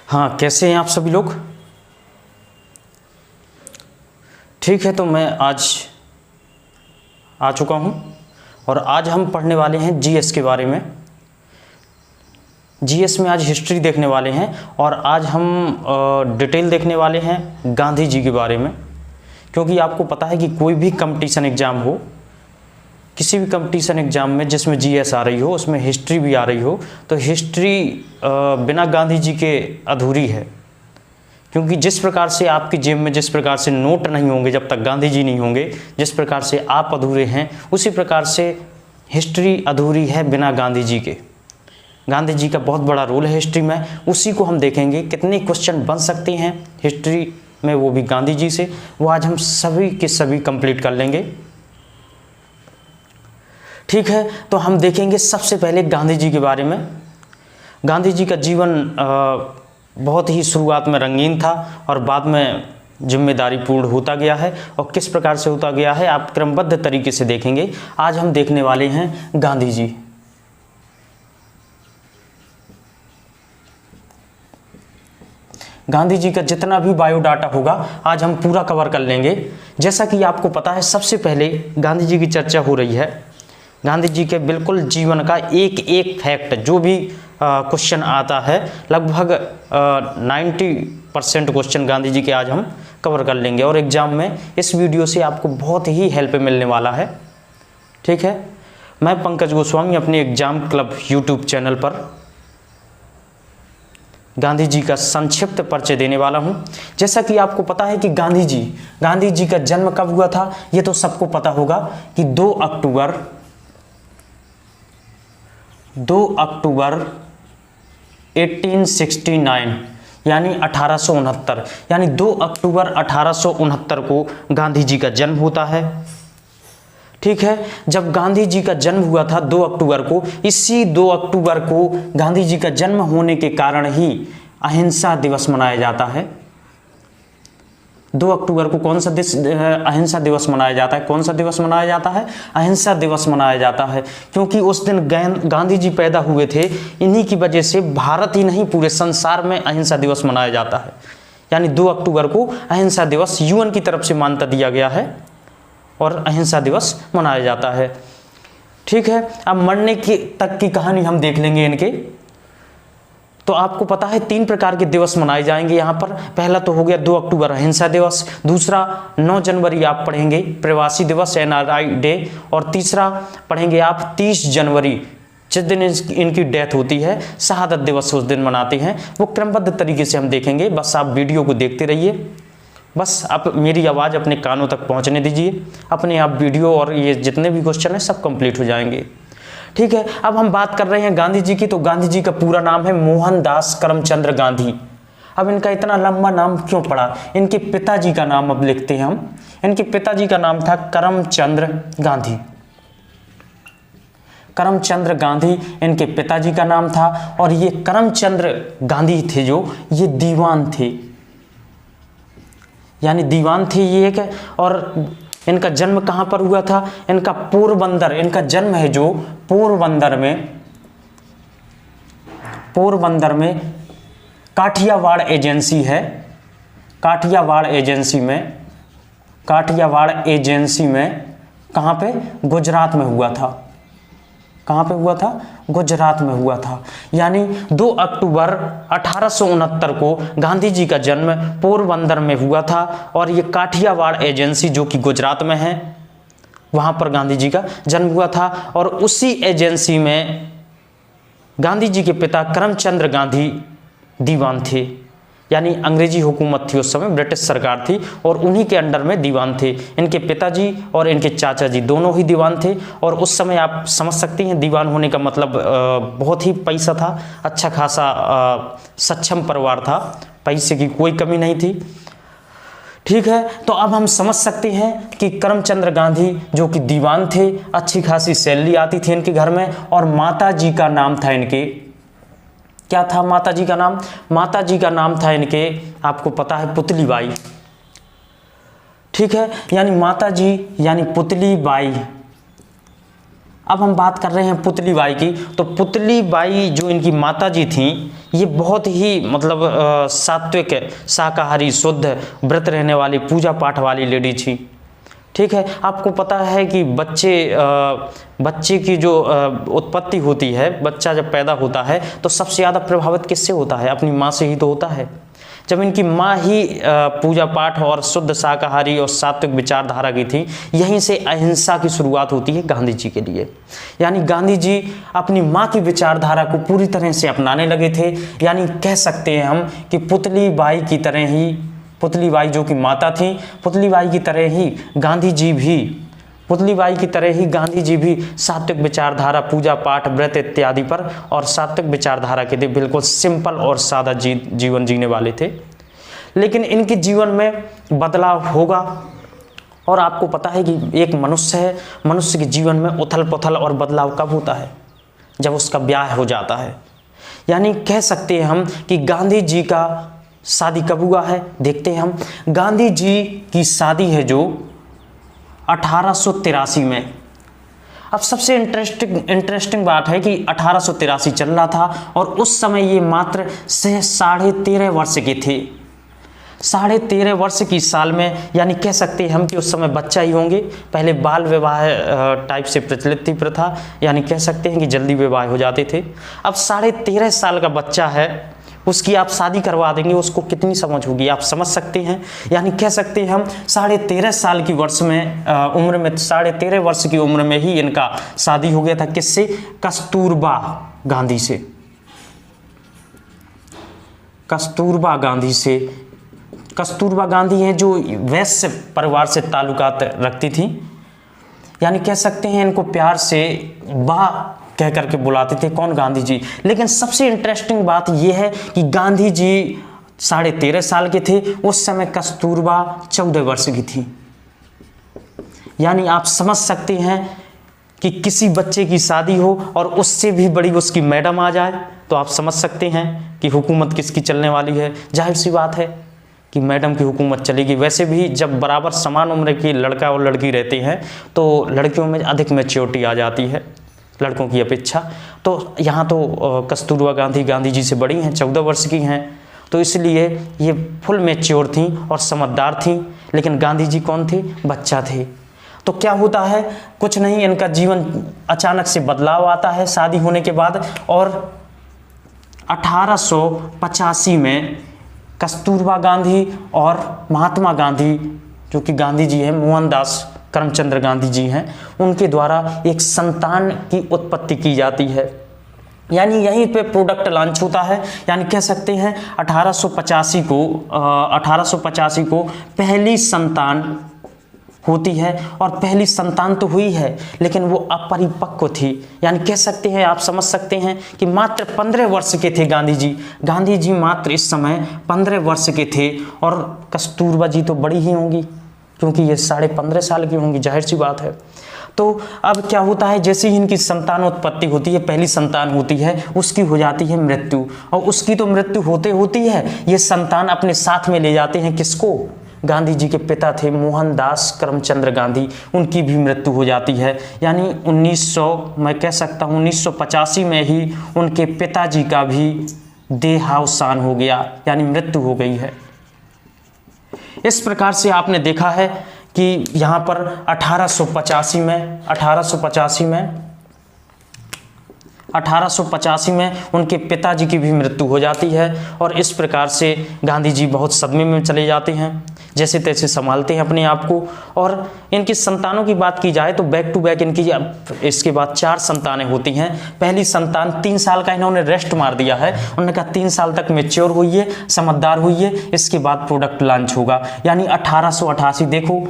हाँ, कैसे हैं आप सभी लोग। ठीक है, तो मैं आज आ चुका हूँ और आज हम पढ़ने वाले हैं जीएस के बारे में। जीएस में आज हिस्ट्री देखने वाले हैं और आज हम डिटेल देखने वाले हैं गांधी जी के बारे में, क्योंकि आपको पता है कि कोई भी कंपटीशन एग्ज़ाम हो, किसी भी कंपटीशन एग्ज़ाम में जिसमें जीएस आ रही हो उसमें हिस्ट्री भी आ रही हो, तो हिस्ट्री बिना गांधी जी के अधूरी है। क्योंकि जिस प्रकार से आपकी जेब में जिस प्रकार से नोट नहीं होंगे जब तक गांधी जी नहीं होंगे, जिस प्रकार से आप अधूरे हैं, उसी प्रकार से हिस्ट्री अधूरी है बिना गांधी जी के। गांधी जी का बहुत बड़ा रोल है हिस्ट्री में, उसी को हम देखेंगे। कितने क्वेश्चन बन सकते हैं हिस्ट्री में, वो भी गांधी जी से, वो आज हम सभी के सभी कंप्लीट कर लेंगे। ठीक है, तो हम देखेंगे सबसे पहले गांधी जी के बारे में। गांधी जी का जीवन बहुत ही शुरुआत में रंगीन था और बाद में जिम्मेदारी पूर्ण होता गया है, और किस प्रकार से होता गया है आप क्रमबद्ध तरीके से देखेंगे। आज हम देखने वाले हैं गांधी जी। गांधी जी का जितना भी बायोडाटा होगा आज हम पूरा कवर कर लेंगे। जैसा कि आपको पता है, सबसे पहले गांधी जी की चर्चा हो रही है। गांधी जी के बिल्कुल जीवन का एक एक फैक्ट, जो भी क्वेश्चन आता है, लगभग 90% क्वेश्चन गांधी जी के आज हम कवर कर लेंगे, और एग्ज़ाम में इस वीडियो से आपको बहुत ही हेल्प मिलने वाला है। ठीक है, मैं पंकज गोस्वामी अपने एग्ज़ाम क्लब यूट्यूब चैनल पर गांधी जी का संक्षिप्त परिचय देने वाला हूं। जैसा कि आपको पता है कि गांधी जी का जन्म कब हुआ था, ये तो सबको पता होगा कि 2 अक्टूबर 1869 यानी 1869, यानी 2 अक्टूबर 1869 को गांधी जी का जन्म होता है। ठीक है, जब गांधी जी का जन्म हुआ था 2 अक्टूबर को, इसी 2 अक्टूबर को गांधी जी का जन्म होने के कारण ही अहिंसा दिवस मनाया जाता है। 2 अक्टूबर को कौन सा अहिंसा दिवस मनाया जाता है? कौन सा दिवस मनाया जाता है? अहिंसा दिवस मनाया जाता है, क्योंकि उस दिन गांधी जी पैदा हुए थे। इन्हीं की वजह से भारत ही नहीं पूरे संसार में अहिंसा दिवस मनाया जाता है। यानी 2 अक्टूबर को अहिंसा दिवस यूएन की तरफ से मान्यता दिया गया है और अहिंसा दिवस मनाया जाता है। ठीक है, अब मरने की तक की कहानी हम देख लेंगे इनके। तो आपको पता है 3 प्रकार के दिवस मनाए जाएंगे यहाँ पर। पहला तो हो गया 2 अक्टूबर अहिंसा दिवस, दूसरा 9 जनवरी आप पढ़ेंगे प्रवासी दिवस NRI डे, और तीसरा पढ़ेंगे आप 30 जनवरी जिस दिन इनकी डेथ होती है, शहादत दिवस उस दिन मनाते हैं। वो क्रमबद्ध तरीके से हम देखेंगे, बस आप वीडियो को देखते रहिए। बस आप मेरी आवाज़ अपने कानों तक पहुँचने दीजिए, अपने आप वीडियो और ये जितने भी क्वेश्चन हैं सब कंप्लीट हो जाएंगे। ठीक है, अब हम बात कर रहे हैं गांधी जी की। तो गांधी जी का पूरा नाम है मोहनदास करमचंद गांधी। अब इनका इतना लंबा नाम क्यों पड़ा? इनके पिताजी का नाम अब लिखते हैं हम। इनके पिताजी का नाम था करमचंद गांधी। करमचंद गांधी इनके पिताजी का नाम था, और ये करमचंद गांधी थे जो ये दीवान थे, यानी दीवान थे ये एक। और इनका जन्म कहाँ पर हुआ था? इनका पोरबंदर, इनका जन्म है जो पोरबंदर में काठियावाड़ एजेंसी है। काठियावाड़ एजेंसी में कहाँ पे? गुजरात में हुआ था। कहाँ पे हुआ था? गुजरात में हुआ था। यानी 2 अक्टूबर 1869 को गांधी जी का जन्म पोरबंदर में हुआ था, और ये काठियावाड़ एजेंसी जो कि गुजरात में है, वहाँ पर गांधी जी का जन्म हुआ था। और उसी एजेंसी में गांधी जी के पिता करमचंद गांधी दीवान थे, यानी अंग्रेजी हुकूमत थी उस समय, ब्रिटिश सरकार थी, और उन्हीं के अंडर में दीवान थे। इनके पिताजी और इनके चाचा जी दोनों ही दीवान थे। और उस समय आप समझ सकते हैं दीवान होने का मतलब बहुत ही पैसा था, अच्छा खासा सक्षम परिवार था, पैसे की कोई कमी नहीं थी। ठीक है, तो अब हम समझ सकते हैं कि करमचंद गांधी जो कि दीवान थे, अच्छी खासी सैलरी आती थी इनके घर में, और माता जी का नाम था इनके, क्या था माता जी का नाम? माता जी का नाम था इनके, आपको पता है, पुतली बाई। ठीक है, यानी माता जी यानी पुतली बाई अब हम बात कर रहे हैं पुतली बाई की। तो पुतली बाई जो इनकी माता जी थीं, ये बहुत ही मतलब सात्विक, शाकाहारी, शुद्ध, व्रत रहने वाली, पूजा पाठ वाली लेडी थी। ठीक है, आपको पता है कि बच्चे की जो उत्पत्ति होती है, बच्चा जब पैदा होता है तो सबसे ज़्यादा प्रभावित किससे होता है? अपनी माँ से ही तो होता है। जब इनकी माँ ही पूजा पाठ और शुद्ध शाकाहारी और सात्विक विचारधारा की थी, यहीं से अहिंसा की शुरुआत होती है गांधी जी के लिए। यानी गांधी जी अपनी माँ की विचारधारा को पूरी तरह से अपनाने लगे थे। यानी कह सकते हैं हम कि पुतली बाई की तरह ही, पुतली बाई जो कि माता थी, पुतली बाई की तरह ही गांधी जी भी सात्विक विचारधारा, पूजा पाठ, व्रत इत्यादि पर और सात्विक विचारधारा के थे। बिल्कुल सिंपल और सादा जीवन जीने वाले थे। लेकिन इनके जीवन में बदलाव होगा। और आपको पता है कि एक मनुष्य है, मनुष्य के जीवन में उथल पुथल और बदलाव कब होता है? जब उसका ब्याह हो जाता है। यानी कह सकते हैं हम कि गांधी जी का शादी कब हुआ है? देखते हैं हम। गांधी जी की शादी है जो 1883 में। अब सबसे इंटरेस्टिंग बात है कि 1883 चल रहा था और उस समय ये मात्र 13.5 वर्ष के थे। 13.5 वर्ष की साल में, यानी कह सकते हैं हम कि उस समय बच्चा ही होंगे। पहले बाल विवाह टाइप से प्रचलित थी प्रथा, यानी कह सकते हैं कि जल्दी विवाह हो जाते थे। अब 13.5 साल का बच्चा है, उसकी आप शादी करवा देंगे, उसको कितनी समझ होगी आप समझ सकते हैं। यानी कह सकते हैं हम 13.5 साल की उम्र में 13.5 वर्ष की उम्र में ही इनका शादी हो गया था। किससे? कस्तूरबा गांधी से। कस्तूरबा गांधी हैं जो वैश्य परिवार से ताल्लुकात रखती थी। यानी कह सकते हैं इनको प्यार से बा कह करके बुलाते थे। कौन? गांधी जी। लेकिन सबसे इंटरेस्टिंग बात यह है कि गांधी जी 13.5 साल के थे, उस समय कस्तूरबा 14 वर्ष की थी। यानी आप समझ सकते हैं कि किसी बच्चे की शादी हो और उससे भी बड़ी उसकी मैडम आ जाए, तो आप समझ सकते हैं कि हुकूमत किसकी चलने वाली है। जाहिर सी बात है कि मैडम की हुकूमत चलेगी। वैसे भी जब बराबर समान उम्र की लड़का और लड़की रहते हैं तो लड़कियों में अधिक मैच्योरिटी आ जाती है लड़कों की अपेक्षा। तो यहाँ तो कस्तूरबा गांधी जी से बड़ी हैं, 14 वर्ष की हैं, तो इसलिए ये फुल मैच्योर थी और समझदार थी। लेकिन गांधी जी कौन थे? बच्चा थे। तो क्या होता है? कुछ नहीं, इनका जीवन अचानक से बदलाव आता है शादी होने के बाद। और 1885 में कस्तूरबा गांधी और महात्मा गांधी, जो कि गांधी जी हैं, मोहनदास करमचंद गांधी जी हैं, उनके द्वारा एक संतान की उत्पत्ति की जाती है। यानी यहीं पे प्रोडक्ट लॉन्च होता है। यानी कह सकते हैं 1885 को पहली संतान होती है। और पहली संतान तो हुई है, लेकिन वो अपरिपक्व थी। यानी कह सकते हैं, आप समझ सकते हैं कि मात्र 15 वर्ष के थे गांधी जी मात्र इस समय 15 वर्ष के थे। और कस्तूरबा जी तो बड़ी ही होंगी, क्योंकि ये 15.5 साल की होंगी, जाहिर सी बात है। तो अब क्या होता है? जैसे ही इनकी संतानोत्पत्ति होती है, पहली संतान होती है, उसकी हो जाती है मृत्यु। और उसकी तो मृत्यु होती है, ये संतान अपने साथ में ले जाते हैं। किसको? गांधी जी के पिता थे मोहनदास करमचंद गांधी, उनकी भी मृत्यु हो जाती है। यानी 1985 में ही उनके पिताजी का भी देहावसान हो गया, यानी मृत्यु हो गई है। इस प्रकार से आपने देखा है कि यहाँ पर 1885 में उनके पिताजी की भी मृत्यु हो जाती है। और इस प्रकार से गांधी जी बहुत सदमे में चले जाते हैं, जैसे तैसे संभालते हैं अपने आप को। और इनकी संतानों की बात की जाए तो बैक टू बैक इनकी इसके बाद 4 संतानें होती हैं। पहली संतान 3 साल का इन्होंने रेस्ट मार दिया है, उन्होंने कहा 3 साल तक मैच्योर हुई है, समझदार हुई है, इसके बाद प्रोडक्ट लॉन्च होगा। यानी 1888। देखो,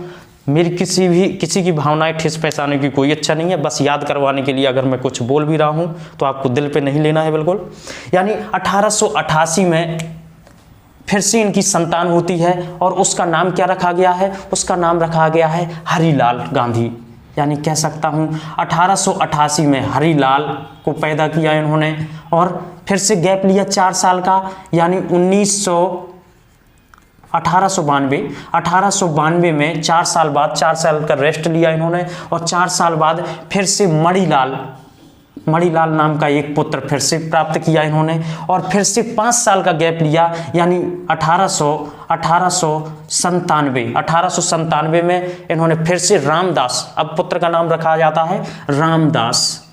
मेरी किसी की भावनाएं ठेस पहचाने की कोई इच्छा नहीं है, बस याद करवाने के लिए अगर मैं कुछ बोल भी रहा हूं तो आपको दिल पे नहीं लेना है बिल्कुल। यानी 1888 में फिर से इनकी संतान होती है और उसका नाम क्या रखा गया है? उसका नाम रखा गया है हरिलाल गांधी। यानी कह सकता हूं 1888 में हरिलाल को पैदा किया इन्होंने और फिर से गैप लिया 4 साल का, यानी 1892 में 4 साल बाद, 4 साल का रेस्ट लिया इन्होंने और 4 साल बाद फिर से मणिलाल नाम का एक पुत्र फिर से प्राप्त किया इन्होंने और फिर से 5 साल का गैप लिया, यानी 1897 में इन्होंने फिर से रामदास, अब पुत्र का नाम रखा जाता है रामदास,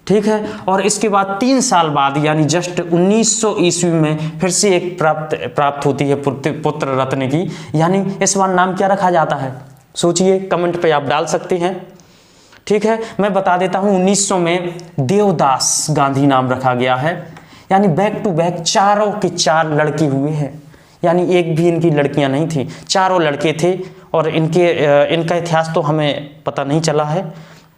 ठीक है। और इसके बाद 3 साल बाद यानी जस्ट 1900 ईस्वी में फिर से एक प्राप्त होती है पुत्र रत्न की, यानी इस बार नाम क्या रखा जाता है, सोचिए, कमेंट पे आप डाल सकते हैं, ठीक है। मैं बता देता हूं 1900 में देवदास गांधी नाम रखा गया है, यानी बैक टू बैक चारों के 4 लड़के हुए हैं, यानी एक भी इनकी लड़कियां नहीं थी, चारों लड़के थे। और इनका इतिहास तो हमें पता नहीं चला है,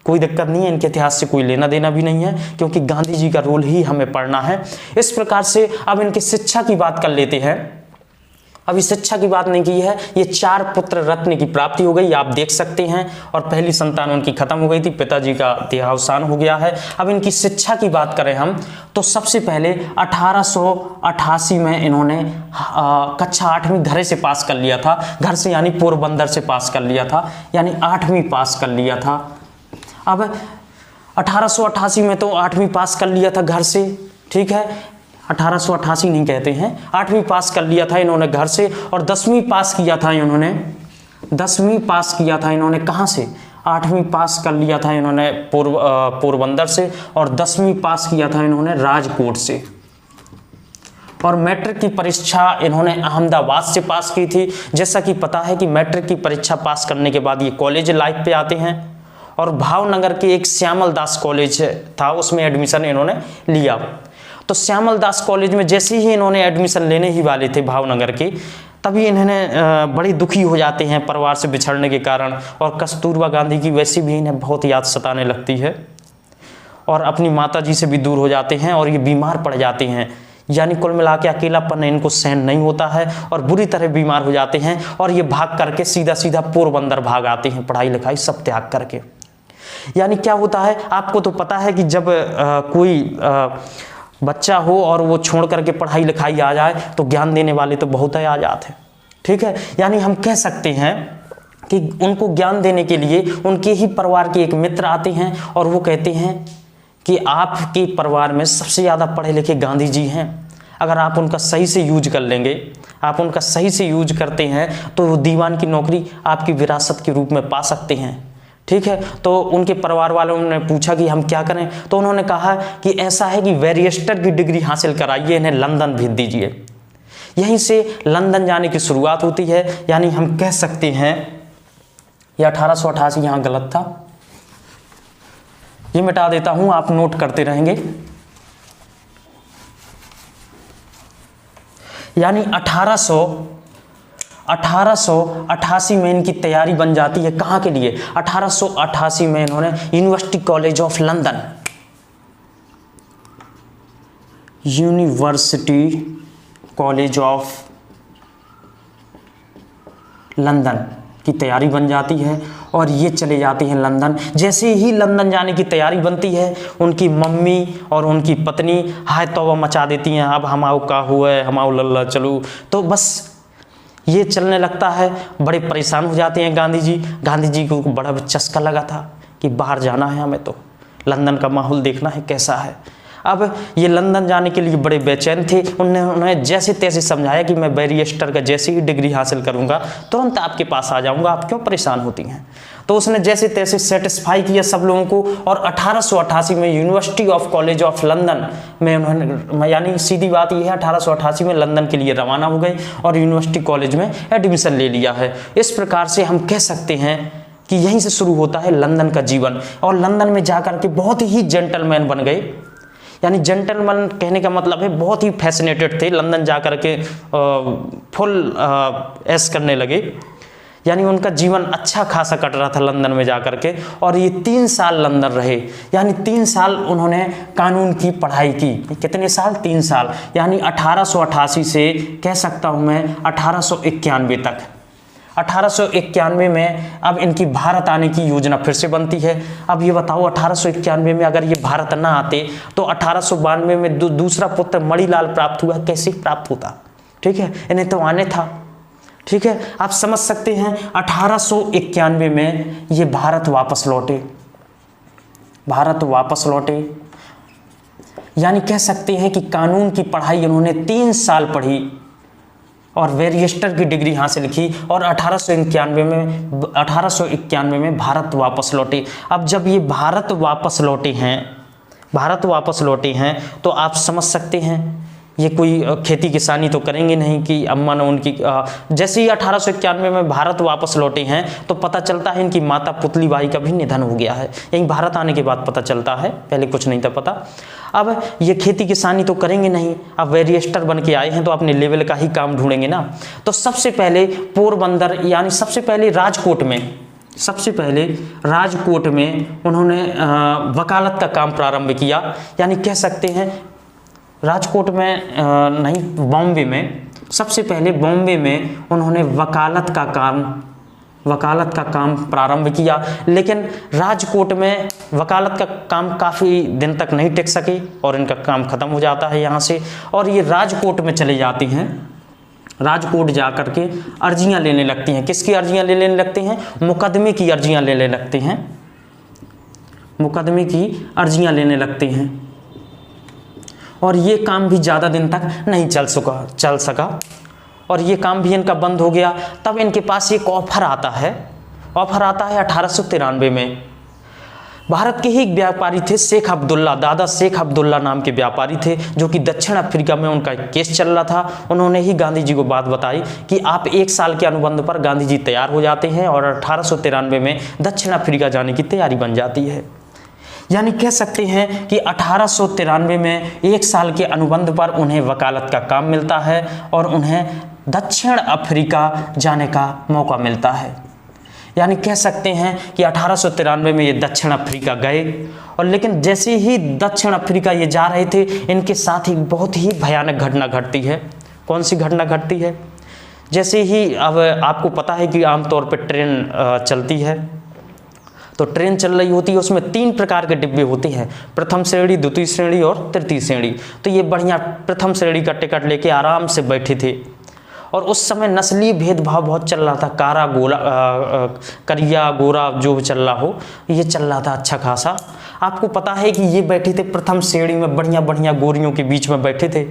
कोई दिक्कत नहीं है, इनके इतिहास से कोई लेना देना भी नहीं है, क्योंकि गांधी जी का रोल ही हमें पढ़ना है। इस प्रकार से अब इनकी शिक्षा की बात कर लेते हैं। अभी शिक्षा की बात नहीं की है, ये 4 पुत्र रत्न की प्राप्ति हो गई, आप देख सकते हैं, और पहली संतान उनकी खत्म हो गई थी, पिताजी का देहावसान हो गया है। अब इनकी शिक्षा की बात करें हम तो सबसे पहले 1888 में इन्होंने कक्षा 8वीं घर से पास कर लिया था, घर से यानी पोरबंदर से पास कर लिया था, यानी 8वीं पास कर लिया था। अब 1888 में तो 8वीं पास कर लिया था घर से, ठीक है, 1888 नहीं कहते हैं, 8वीं पास कर लिया था इन्होंने घर से, और 10वीं पास किया था इन्होंने, 10वीं पास किया था इन्होंने कहाँ से, 8वीं पास कर लिया था इन्होंने पोरबंदर से, और 10वीं पास किया था इन्होंने राजकोट से। और मैट्रिक की परीक्षा इन्होंने अहमदाबाद से पास की थी। जैसा कि पता है कि मैट्रिक की परीक्षा पास करने के बाद ये कॉलेज लाइफ पे आते हैं, और भावनगर के एक श्यामल दास कॉलेज था, उसमें एडमिशन इन्होंने लिया। तो श्यामल दास कॉलेज में जैसे ही इन्होंने एडमिशन लेने ही वाले थे भावनगर के, तभी इन्होंने बड़ी दुखी हो जाते हैं परिवार से बिछड़ने के कारण, और कस्तूरबा गांधी की वैसे भी इन्हें बहुत याद सताने लगती है, और अपनी माता जी से भी दूर हो जाते हैं, और ये बीमार पड़ जाते हैं, यानी कुल मिला के अकेलापन इनको सहन नहीं होता है, और बुरी तरह बीमार हो जाते हैं, और ये भाग करके सीधा सीधा पोरबंदर भाग आते हैं, पढ़ाई लिखाई सब त्याग करके। यानी क्या होता है, आपको तो पता है कि जब कोई बच्चा हो और वो छोड़ करके पढ़ाई लिखाई आ जाए तो ज्ञान देने वाले तो बहुत ही आ जाते हैं, ठीक है। यानी हम कह सकते हैं कि उनको ज्ञान देने के लिए उनके ही परिवार के एक मित्र आते हैं, और वो कहते हैं कि आपके परिवार में सबसे ज़्यादा पढ़े लिखे गांधी जी हैं, अगर आप उनका सही से यूज कर लेंगे, आप उनका सही से यूज करते हैं तो वो दीवान की नौकरी आपकी विरासत के रूप में पा सकते हैं, ठीक है। तो उनके परिवार वालों ने पूछा कि हम क्या करें, तो उन्होंने कहा कि ऐसा है कि बैरिस्टर की डिग्री हासिल कराइए, इन्हें लंदन भेज दीजिए। यहीं से लंदन जाने की शुरुआत होती है, यानी हम कह सकते हैं ये 1888 यहाँ गलत था, ये मिटा देता हूँ, आप नोट करते रहेंगे। यानी 1888 में इनकी तैयारी बन जाती है, कहाँ के लिए, 1888 में इन्होंने university college of London, university college of London की तैयारी बन जाती है, और ये चले जाती हैं लंदन। जैसे ही लंदन जाने की तैयारी बनती है, उनकी मम्मी और उनकी पत्नी हाय तौबा मचा देती हैं, अब हमाओ का हुआ है, हमाओ लल्ला चलो, तो बस ये चलने लगता है। बड़े परेशान हो जाते हैं गांधी जी को बड़ा चस्का लगा था कि बाहर जाना है हमें, तो लंदन का माहौल देखना है कैसा है। अब ये लंदन जाने के लिए बड़े बेचैन थे, उन्होंने जैसे तैसे समझाया कि मैं बैरिस्टर का जैसे ही डिग्री हासिल करूंगा तुरंत आपके पास आ जाऊंगा, आप क्यों परेशान होती हैं। तो उसने जैसे तैसे सेटिस्फाई किया सब लोगों को, और 1888 में university of college of London में उन्होंने, यानी सीधी बात यह है 1888 में लंदन के लिए रवाना हो गए और यूनिवर्सिटी कॉलेज में एडमिशन ले लिया है। इस प्रकार से हम कह सकते हैं कि यहीं से शुरू होता है लंदन का जीवन, और लंदन में जाकर के बहुत ही जेंटलमैन बन गए। यानी जेंटलमैन कहने का मतलब है बहुत ही फैसिनेटेड थे, लंदन जाकर के फुल ऐश करने लगे, यानी उनका जीवन अच्छा खासा कट रहा था लंदन में जाकर के। और ये 3 साल लंदन रहे, यानी 3 साल उन्होंने कानून की पढ़ाई की। कितने साल? 3 साल, यानी 1888 से कह सकता हूँ मैं 1891 तक। 1891 में अब इनकी भारत आने की योजना फिर से बनती है। अब ये बताओ 1891 में अगर ये भारत ना आते तो 1892 में दूसरा पुत्र मणिलाल प्राप्त हुआ, कैसे प्राप्त होता? ठीक है, इन्हें तो आने था, ठीक है, आप समझ सकते हैं 1891 में ये भारत वापस लौटे, भारत वापस लौटे। यानी कह सकते हैं कि कानून की पढ़ाई उन्होंने 3 साल पढ़ी और बैरिस्टर की डिग्री हासिल की और 1891 में भारत वापस लौटे। अब जब ये भारत वापस लौटे हैं तो आप समझ सकते हैं ये कोई खेती किसानी तो करेंगे नहीं कि अम्मा ने उनकी जैसे ही 1891 में भारत वापस लौटे हैं तो पता चलता है इनकी माता पुतली बाई का भी निधन हो गया है। यही भारत आने के बाद पता चलता है, पहले कुछ नहीं था पता। अब ये खेती किसानी तो करेंगे नहीं, अब बैरिस्टर बन के आए हैं तो अपने लेवल का ही काम ढूंढेंगे ना। तो सबसे पहले पोरबंदर यानी सबसे पहले राजकोट में उन्होंने वकालत का काम प्रारंभ किया। यानी कह सकते हैं राजकोट में नहीं, बॉम्बे में, सबसे पहले बॉम्बे में उन्होंने वकालत का काम प्रारंभ किया। लेकिन राजकोट में वकालत का काम काफ़ी दिन तक नहीं टिक सके और इनका काम ख़त्म हो जाता है यहाँ से, और ये राजकोट में चले जाते हैं। राजकोट जा कर के अर्जियाँ लेने लगती हैं। किसकी अर्जियाँ लेने लगते हैं? मुकदमे की अर्जियाँ लेने लगते हैं, मुकदमे की अर्जियाँ लेने लगते हैं। और ये काम भी ज़्यादा दिन तक नहीं चल सका और ये काम भी इनका बंद हो गया। तब इनके पास एक ऑफ़र आता है 1893 में। भारत के ही एक व्यापारी थे शेख अब्दुल्ला, दादा शेख अब्दुल्ला नाम के व्यापारी थे, जो कि दक्षिण अफ्रीका में उनका केस चल रहा था। उन्होंने ही गांधी जी को बात बताई कि आप 1 साल के अनुबंध पर गांधी जी तैयार हो जाते हैं और 1893 में दक्षिण अफ्रीका जाने की तैयारी बन जाती है। यानी कह सकते हैं कि 1893 में 1 साल के अनुबंध पर उन्हें वकालत का काम मिलता है और उन्हें दक्षिण अफ्रीका जाने का मौका मिलता है। यानी कह सकते हैं कि 1893 में ये दक्षिण अफ्रीका गए और लेकिन जैसे ही दक्षिण अफ्रीका ये जा रहे थे इनके साथ ही बहुत ही भयानक घटना घटती है। कौन सी घटना घटती है? जैसे ही अब आपको पता है कि आमतौर पर ट्रेन चलती है, तो ट्रेन चल रही होती है, उसमें 3 प्रकार के डिब्बे होते हैं, प्रथम श्रेणी, द्वितीय श्रेणी और तृतीय श्रेणी। तो ये बढ़िया प्रथम श्रेणी का टिकट लेके आराम से बैठे थे और उस समय नस्लीय भेदभाव बहुत चल रहा था। करिया गोरा जो चल रहा हो, ये चल रहा था अच्छा खासा। आपको पता है कि ये बैठे थे प्रथम श्रेणी में, बढ़िया बढ़िया गोरियों के बीच में बैठे थे,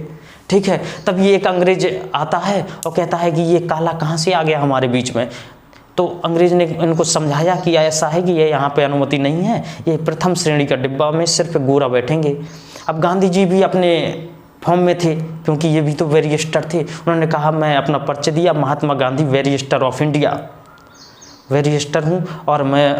ठीक है। तब ये एक अंग्रेज आता है और कहता है कि ये काला कहाँ से आ गया हमारे बीच में। तो अंग्रेज ने इनको समझाया कि ऐसा है कि ये यहाँ पे अनुमति नहीं है, ये प्रथम श्रेणी का डिब्बा में सिर्फ गोरा बैठेंगे। अब गांधी जी भी अपने फॉर्म में थे क्योंकि ये भी तो बैरिस्टर थे। उन्होंने कहा, मैं अपना परिचय दिया, Mahatma Gandhi barrister of India, barrister हूँ और मैं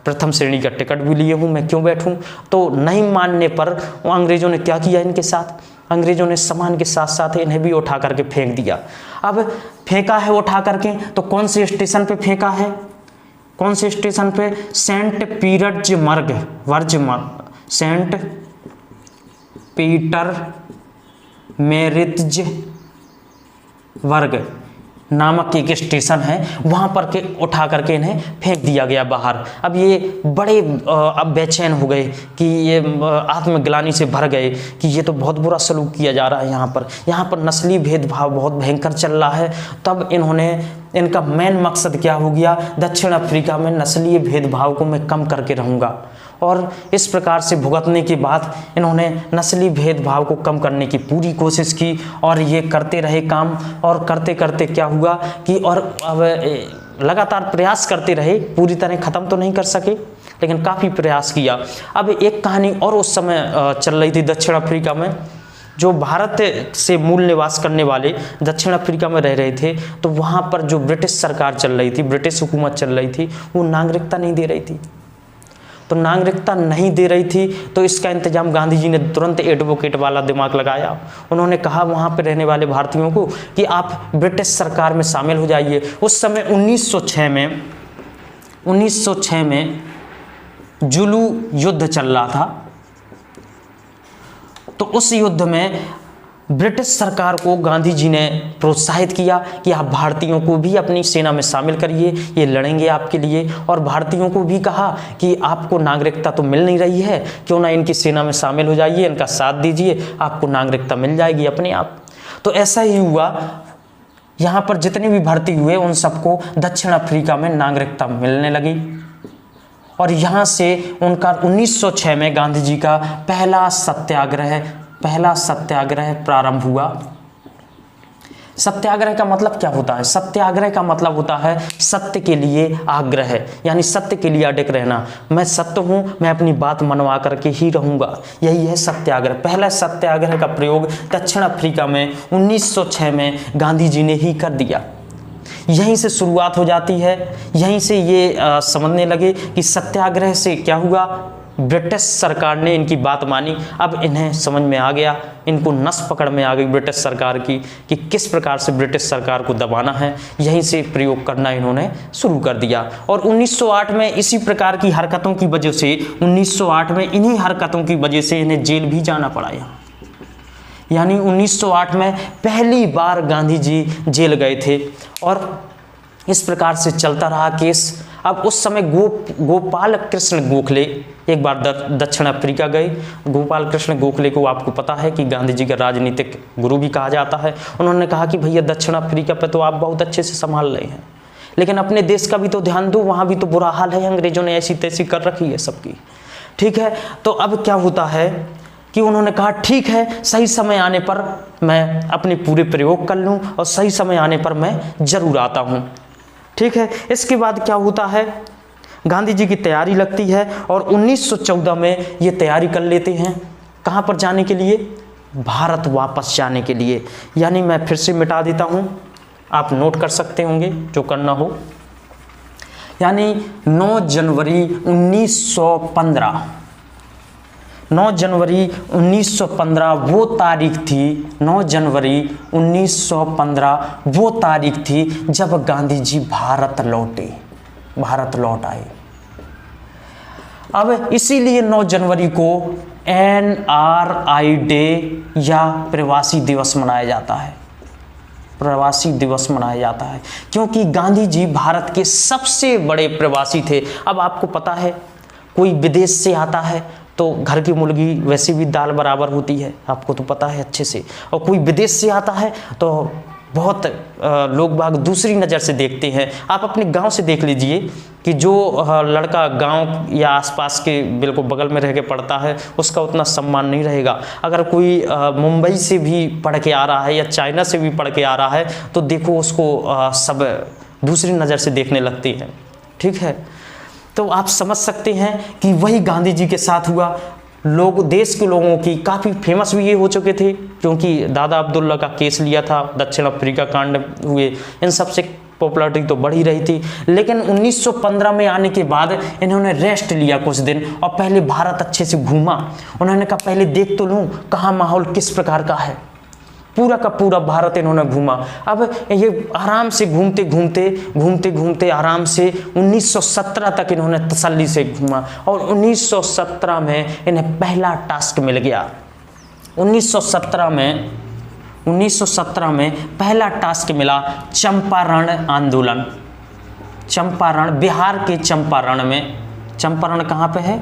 प्रथम श्रेणी का टिकट भी लिए हूँ, मैं क्यों बैठूँ। तो नहीं मानने पर अंग्रेज़ों ने क्या किया इनके साथ, अंग्रेज़ों ने सामान के साथ साथ इन्हें भी उठा करके फेंक दिया। अब फेंका है उठा करके, तो कौन से स्टेशन पे फेंका है? कौन से स्टेशन पे? सेंट पीटर्सबर्ग नामक एक स्टेशन है, वहाँ पर के उठा करके इन्हें फेंक दिया गया बाहर। अब ये बड़े अब बेचैन हो गए कि ये आत्मग्लानि से भर गए कि ये तो बहुत बुरा सलूक किया जा रहा है यहाँ पर नस्ली भेदभाव बहुत भयंकर चल रहा है। तब इनका मेन मकसद क्या हो गया? दक्षिण अफ्रीका में नस्लीय भेदभाव को मैं कम करके रहूँगा। और इस प्रकार से भुगतने के बाद इन्होंने नस्ली भेदभाव को कम करने की पूरी कोशिश की और ये करते रहे काम। और करते करते क्या हुआ कि और अब लगातार प्रयास करते रहे, पूरी तरह ख़त्म तो नहीं कर सके लेकिन काफ़ी प्रयास किया। अब एक कहानी और उस समय चल रही थी दक्षिण अफ्रीका में। जो भारत से मूल निवास करने वाले दक्षिण अफ्रीका में रह रहे थे, तो वहाँ पर जो ब्रिटिश सरकार चल रही थी, ब्रिटिश हुकूमत चल रही थी, वो नागरिकता नहीं दे रही थी। तो नागरिकता नहीं दे रही थी तो इसका इंतजाम गांधी जी ने तुरंत एडवोकेट वाला दिमाग लगाया। उन्होंने कहा वहाँ पर रहने वाले भारतीयों को कि आप ब्रिटिश सरकार में शामिल हो जाइए। उस समय 1906 में जुलू युद्ध चल रहा था। तो उस युद्ध में ब्रिटिश सरकार को गांधी जी ने प्रोत्साहित किया कि आप भारतीयों को भी अपनी सेना में शामिल करिए, ये लड़ेंगे आपके लिए। और भारतीयों को भी कहा कि आपको नागरिकता तो मिल नहीं रही है, क्यों ना इनकी सेना में शामिल हो जाइए, इनका साथ दीजिए, आपको नागरिकता मिल जाएगी अपने आप। तो ऐसा ही हुआ यहाँ पर जितने भी भर्ती हुए उन सबको दक्षिण अफ्रीका में नागरिकता मिलने लगी। और यहाँ से उनका 1906 में गांधी जी का पहला सत्याग्रह प्रारंभ हुआ। सत्याग्रह का मतलब क्या होता है? सत्याग्रह का मतलब होता है सत्य के लिए आग्रह, यानी सत्य के लिए अडिग रहना। मैं सत्य हूँ, मैं अपनी बात मनवा करके ही रहूँगा, यही है सत्याग्रह। पहला सत्याग्रह का प्रयोग दक्षिण अफ्रीका में 1906 में गांधी जी ने ही कर दिया। यहीं से शुरुआत हो जाती है। यहीं से ये समझने लगे कि सत्याग्रह से क्या हुआ, ब्रिटिश सरकार ने इनकी बात मानी। अब इन्हें समझ में आ गया, इनको नस पकड़ में आ गई ब्रिटिश सरकार की कि किस प्रकार से ब्रिटिश सरकार को दबाना है। यहीं से प्रयोग करना इन्होंने शुरू कर दिया। और 1908 में इसी प्रकार की हरकतों की वजह से 1908 में इन्हीं हरकतों की वजह से इन्हें जेल भी जाना पड़ा। यहाँ यानी 1908 में पहली बार गांधी जी जेल गए थे। और इस प्रकार से चलता रहा केस। अब उस समय गोपाल कृष्ण गोखले एक बार दक्षिण अफ्रीका गए। गोपाल कृष्ण गोखले को आपको पता है कि गांधी जी का राजनीतिक गुरु भी कहा जाता है। उन्होंने कहा कि भैया दक्षिण अफ्रीका पे तो आप बहुत अच्छे से संभाल रहे हैं, लेकिन अपने देश का भी तो ध्यान दो, वहाँ भी तो बुरा हाल है, अंग्रेजों ने ऐसी तैसी कर रखी है सबकी। ठीक है, तो अब क्या होता है कि उन्होंने कहा ठीक है, सही समय आने पर मैं अपने पूरे प्रयोग कर लूँ और सही समय आने पर मैं जरूर आता हूँ। ठीक है, इसके बाद क्या होता है, गांधी जी की तैयारी लगती है और 1914 में ये तैयारी कर लेते हैं। कहाँ पर जाने के लिए? भारत वापस जाने के लिए। यानी मैं फिर से मिटा देता हूँ, आप नोट कर सकते होंगे जो करना हो। यानी 9 जनवरी 1915 वो तारीख थी, 9 जनवरी 1915 वो तारीख थी जब गांधी जी भारत लौट आए। अब इसीलिए 9 जनवरी को NRI डे या प्रवासी दिवस मनाया जाता है। प्रवासी दिवस मनाया जाता है क्योंकि गांधी जी भारत के सबसे बड़े प्रवासी थे। अब आपको पता है, कोई विदेश से आता है तो घर की मुर्गी वैसे भी दाल बराबर होती है, आपको तो पता है अच्छे से। और कोई विदेश से आता है तो बहुत लोग बाग दूसरी नज़र से देखते हैं। आप अपने गांव से देख लीजिए कि जो लड़का गांव या आसपास के बिल्कुल बगल में रह के पढ़ता है उसका उतना सम्मान नहीं रहेगा। अगर कोई मुंबई से भी पढ़ के आ रहा है या चाइना से भी पढ़ के आ रहा है तो देखो उसको सब दूसरी नज़र से देखने लगती हैं। ठीक है, तो आप समझ सकते हैं कि वही गांधी जी के साथ हुआ। लोग, देश के लोगों की काफ़ी फेमस भी ये हो चुके थे क्योंकि दादा अब्दुल्ला का केस लिया था, दक्षिण अफ्रीका कांड हुए, इन सब से पॉपुलैरिटी तो बढ़ ही रही थी। लेकिन 1915 में आने के बाद इन्होंने रेस्ट लिया कुछ दिन और पहले भारत अच्छे से घूमा। उन्होंने कहा पहले देख तो लूँ कहाँ माहौल किस प्रकार का है। पूरा का पूरा भारत इन्होंने घूमा। अब ये आराम से घूमते घूमते आराम से 1917 तक इन्होंने तसल्ली से घूमा और 1917 में इन्हें पहला टास्क मिल गया। 1917 में पहला टास्क मिला चंपारण आंदोलन। चंपारण, बिहार के चंपारण में। चंपारण कहाँ पे है?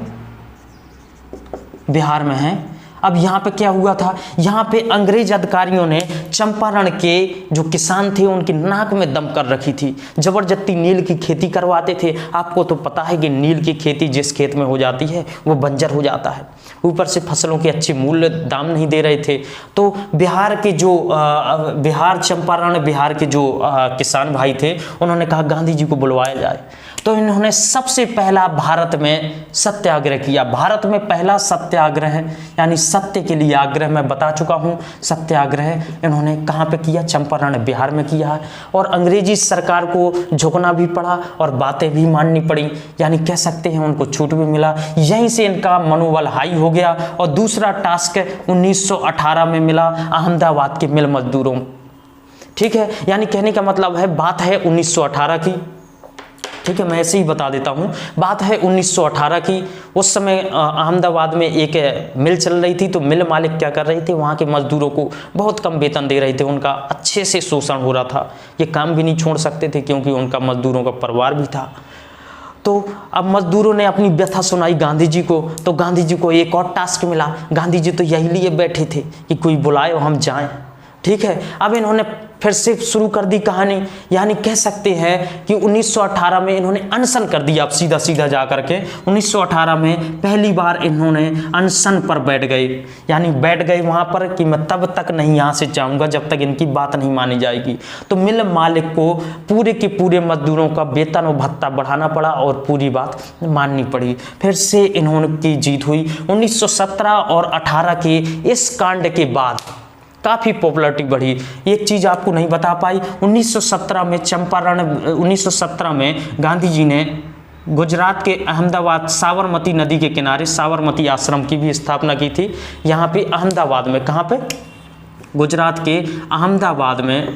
बिहार में है। अब यहाँ पे क्या हुआ था, यहाँ पे अंग्रेज अधिकारियों ने चंपारण के जो किसान थे उनकी नाक में दम कर रखी थी। जबरदस्ती नील की खेती करवाते थे। आपको तो पता है कि नील की खेती जिस खेत में हो जाती है वो बंजर हो जाता है, ऊपर से फसलों के अच्छे मूल्य दाम नहीं दे रहे थे। तो बिहार के जो चंपारण बिहार के जो किसान भाई थे उन्होंने कहा गांधी जी को बुलवाया जाए। तो इन्होंने सबसे पहला भारत में सत्याग्रह किया। भारत में पहला सत्याग्रह यानी सत्य के लिए आग्रह, मैं बता चुका हूँ। सत्याग्रह इन्होंने कहाँ पे किया? चंपारण बिहार में किया है। और अंग्रेजी सरकार को झुकना भी पड़ा और बातें भी माननी पड़ी, यानी कह सकते हैं उनको छूट भी मिला। यहीं से इनका मनोबल हाई हो गया। और दूसरा टास्क 1918 में मिला अहमदाबाद के मिल मजदूरों। ठीक है, यानी कहने का मतलब है बात है 1918 की। ठीक है, मैं ऐसे ही बता देता हूँ। बात है 1918 की। उस समय अहमदाबाद में एक मिल चल रही थी। तो मिल मालिक क्या कर रहे थे, वहाँ के मजदूरों को बहुत कम वेतन दे रहे थे, उनका अच्छे से शोषण हो रहा था। ये काम भी नहीं छोड़ सकते थे क्योंकि उनका मजदूरों का परिवार भी था। तो अब मजदूरों ने अपनी व्यथा सुनाई गांधी जी को। तो गांधी जी को एक और टास्क मिला। गांधी जी तो यही लिए बैठे थे कि कोई बुलाए और हम जाएं। ठीक है। अब इन्होंने फिर से शुरू कर दी कहानी, यानी कह सकते हैं कि 1918 में इन्होंने अनशन कर दिया। अब सीधा सीधा जा करके 1918 में पहली बार इन्होंने अनशन पर बैठ गए, यानी बैठ गए वहाँ पर कि मैं तब तक नहीं यहाँ से जाऊँगा जब तक इनकी बात नहीं मानी जाएगी। तो मिल मालिक को पूरे के पूरे मजदूरों का वेतन और भत्ता बढ़ाना पड़ा और पूरी बात माननी पड़ी। फिर से इन्होंने जीत हुई। 1917 और 18 के इस कांड के बाद काफ़ी पॉपुलैरिटी बढ़ी। एक चीज़ आपको नहीं बता पाई, 1917 में चंपारण 1917 में गांधी जी ने गुजरात के अहमदाबाद साबरमती नदी के किनारे साबरमती आश्रम की भी स्थापना की थी। यहाँ पे अहमदाबाद में, कहाँ पे? गुजरात के अहमदाबाद में।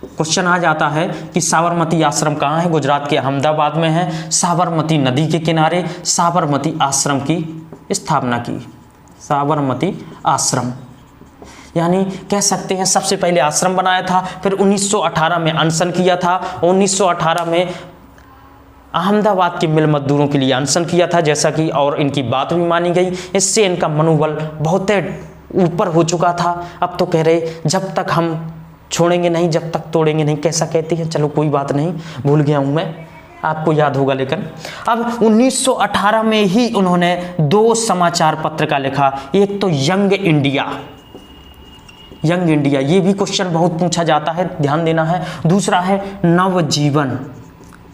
क्वेश्चन आ जाता है कि साबरमती आश्रम कहाँ है? गुजरात के अहमदाबाद में है। साबरमती नदी के किनारे साबरमती आश्रम की स्थापना की। साबरमती आश्रम, यानी कह सकते हैं सबसे पहले आश्रम बनाया था, फिर 1918 में अनशन किया था, 1918 में अहमदाबाद के मिल मजदूरों के लिए अनशन किया था, जैसा कि और इनकी बात भी मानी गई। इससे इनका मनोबल बहुत ऊपर हो चुका था। अब तो कह रहे जब तक हम छोड़ेंगे नहीं, जब तक तोड़ेंगे नहीं, कैसा कहती है, चलो कोई बात नहीं, भूल गया हूँ मैं, आपको याद होगा। लेकिन अब 1918 में ही उन्होंने 2 समाचार पत्र का लिखा। एक तो यंग इंडिया, यंग इंडिया, ये भी क्वेश्चन बहुत पूछा जाता है, ध्यान देना है। दूसरा है नवजीवन,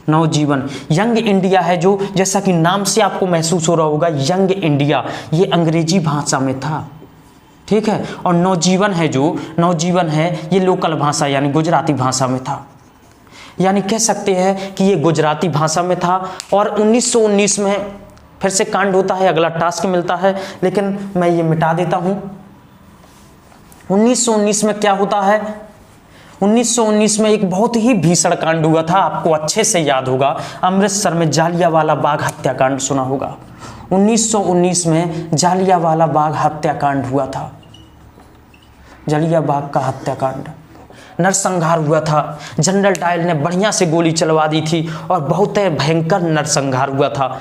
नवजीवन। यंग इंडिया है जो, जैसा कि नाम से आपको महसूस हो रहा होगा, यंग इंडिया ये अंग्रेजी भाषा में था, ठीक है। और नवजीवन है जो, नवजीवन है ये लोकल भाषा यानी गुजराती भाषा में था। यानी कह सकते हैं कि ये गुजराती भाषा में था। और 1919 में फिर से कांड होता है, अगला टास्क मिलता है, लेकिन मैं ये मिटा देता हूँ। 1919 में क्या होता है? 1919 में एक बहुत ही भीषण कांड हुआ था, आपको अच्छे से याद होगा। अमृतसर में जालियांवाला बाग हत्याकांड सुना होगा। 1919 में जालियांवाला बाग हत्याकांड हुआ था। जालियांवाला बाग का हत्याकांड, नरसंहार हुआ था। जनरल डायल ने बढ़िया से गोली चलवा दी थी और बहुत भयंकर नरसंहार हुआ था।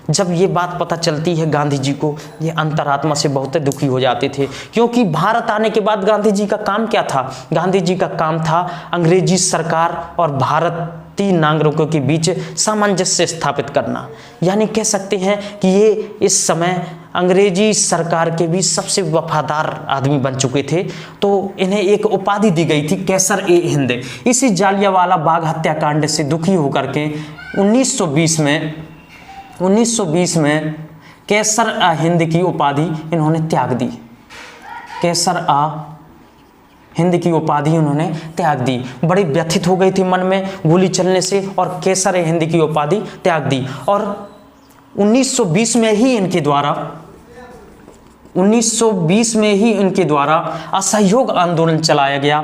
जब ये बात पता चलती है गांधी जी को, ये अंतरात्मा से बहुत दुखी हो जाते थे, क्योंकि भारत आने के बाद गांधी जी का काम क्या था? गांधी जी का काम था अंग्रेजी सरकार और भारतीय नागरिकों के बीच सामंजस्य स्थापित करना। यानी कह सकते हैं कि ये इस समय अंग्रेजी सरकार के भी सबसे वफादार आदमी बन चुके थे। तो इन्हें एक उपाधि दी गई थी, कैसर ए हिंद। इसी जालियांवाला बाग हत्याकांड से दुखी होकर के 1920 में कैसर आ हिंद की उपाधि इन्होंने त्याग दी। कैसर आ हिंद की उपाधि उन्होंने त्याग दी। बड़ी व्यथित हो गई थी मन में गोली चलने से और कैसर ए हिंद की उपाधि त्याग दी। और 1920 में ही इनके द्वारा असहयोग आंदोलन चलाया गया।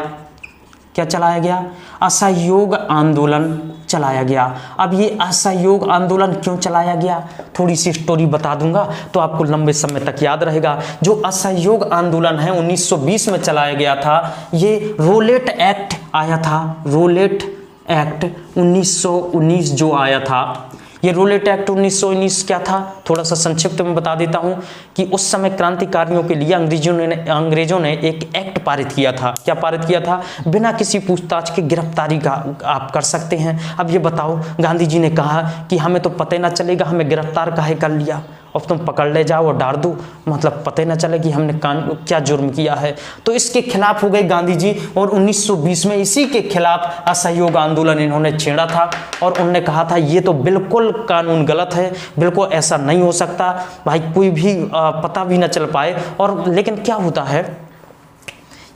क्या चलाया गया? असहयोग आंदोलन चलाया गया। अब ये असहयोग आंदोलन क्यों चलाया गया, थोड़ी सी स्टोरी बता दूंगा तो आपको लंबे समय तक याद रहेगा। जो असहयोग आंदोलन है 1920 में चलाया गया था, ये रोलेट एक्ट आया था। रोलेट एक्ट 1919 जो आया था, ये रोलेट एक्ट 1919 क्या था, थोड़ा सा संक्षिप्त में बता देता हूं कि उस समय क्रांतिकारियों के लिए अंग्रेजों ने एक एक्ट पारित किया था। क्या पारित किया था? बिना किसी पूछताछ के गिरफ्तारी का आप कर सकते हैं। अब ये बताओ, गांधी जी ने कहा कि हमें तो पता ना चलेगा, हमें गिरफ्तार काहे कर लिया, अब तुम पकड़ ले जाओ और डाल दो, मतलब पता ना चले कि हमने क्या जुर्म किया है। तो इसके खिलाफ हो गए गांधी जी और 1920 में इसी के खिलाफ असहयोग आंदोलन इन्होंने छेड़ा था और उन्होंने कहा था ये तो बिल्कुल कानून गलत है, बिल्कुल ऐसा नहीं हो सकता भाई, कोई भी पता भी ना चल पाए। और लेकिन क्या होता है,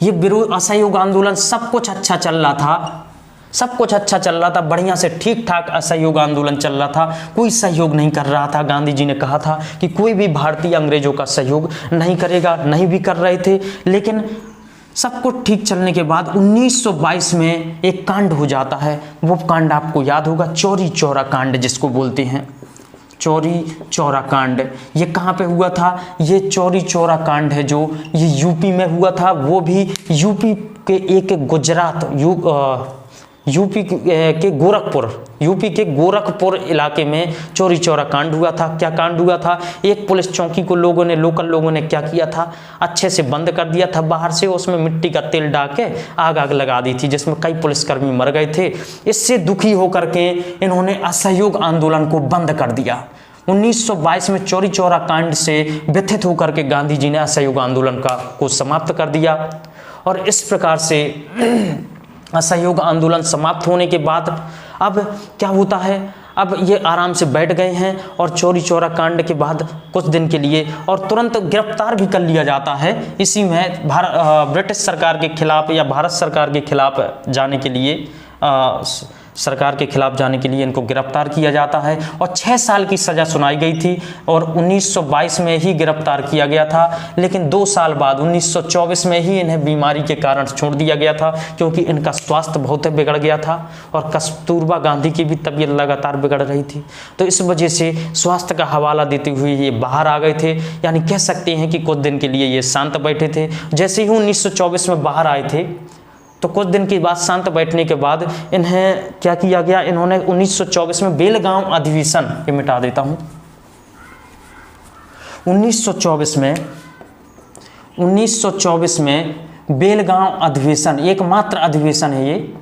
ये विरोध असहयोग आंदोलन सब कुछ अच्छा चल रहा था, सब कुछ अच्छा चल रहा था, बढ़िया से ठीक ठाक असहयोग आंदोलन चल रहा था, कोई सहयोग नहीं कर रहा था। गांधी जी ने कहा था कि कोई भी भारतीय अंग्रेजों का सहयोग नहीं करेगा, नहीं भी कर रहे थे। लेकिन सब कुछ ठीक चलने के बाद 1922 में एक कांड हो जाता है। वो कांड आपको याद होगा, चौरी चौरा कांड जिसको बोलते हैं, चौरी चौरा कांड। ये कहाँ पे हुआ था? ये चौरी चौरा कांड है जो ये यूपी में हुआ था, वो भी यूपी के एक यूपी के गोरखपुर इलाके में चौरी चौरा कांड हुआ था। क्या कांड हुआ था? एक पुलिस चौकी को लोकल लोगों ने क्या किया था, अच्छे से बंद कर दिया था बाहर से, उसमें मिट्टी का तेल डाल के आग लगा दी थी, जिसमें कई पुलिसकर्मी मर गए थे। इससे दुखी होकर के इन्होंने असहयोग आंदोलन को बंद कर दिया। 1922 में चौरी चौरा कांड से व्यथित होकर के गांधी जी ने असहयोग आंदोलन को समाप्त कर दिया। और इस प्रकार से असहयोग आंदोलन समाप्त होने के बाद अब क्या होता है, अब ये आराम से बैठ गए हैं और चौरी चौरा कांड के बाद कुछ दिन के लिए और तुरंत गिरफ्तार भी कर लिया जाता है। इसी में ब्रिटिश सरकार के खिलाफ या भारत सरकार के खिलाफ जाने के लिए इनको गिरफ्तार किया जाता है और 6 साल की सज़ा सुनाई गई थी और 1922 में ही गिरफ्तार किया गया था। लेकिन 2 साल बाद 1924 में ही इन्हें बीमारी के कारण छोड़ दिया गया था, क्योंकि इनका स्वास्थ्य बहुत बिगड़ गया था और कस्तूरबा गांधी की भी तबीयत लगातार बिगड़ रही थी। तो इस वजह से स्वास्थ्य का हवाला देते हुए ये बाहर आ गए थे, यानी कह सकते हैं कि कुछ दिन के लिए ये शांत बैठे थे। जैसे ही 1924 में बाहर आए थे तो कुछ दिन के बाद शांत बैठने के बाद इन्हें क्या किया गया, इन्होंने 1924 में बेलगांव अधिवेशन, ये मिटा देता हूं, 1924 में बेलगांव अधिवेशन, एकमात्र अधिवेशन है ये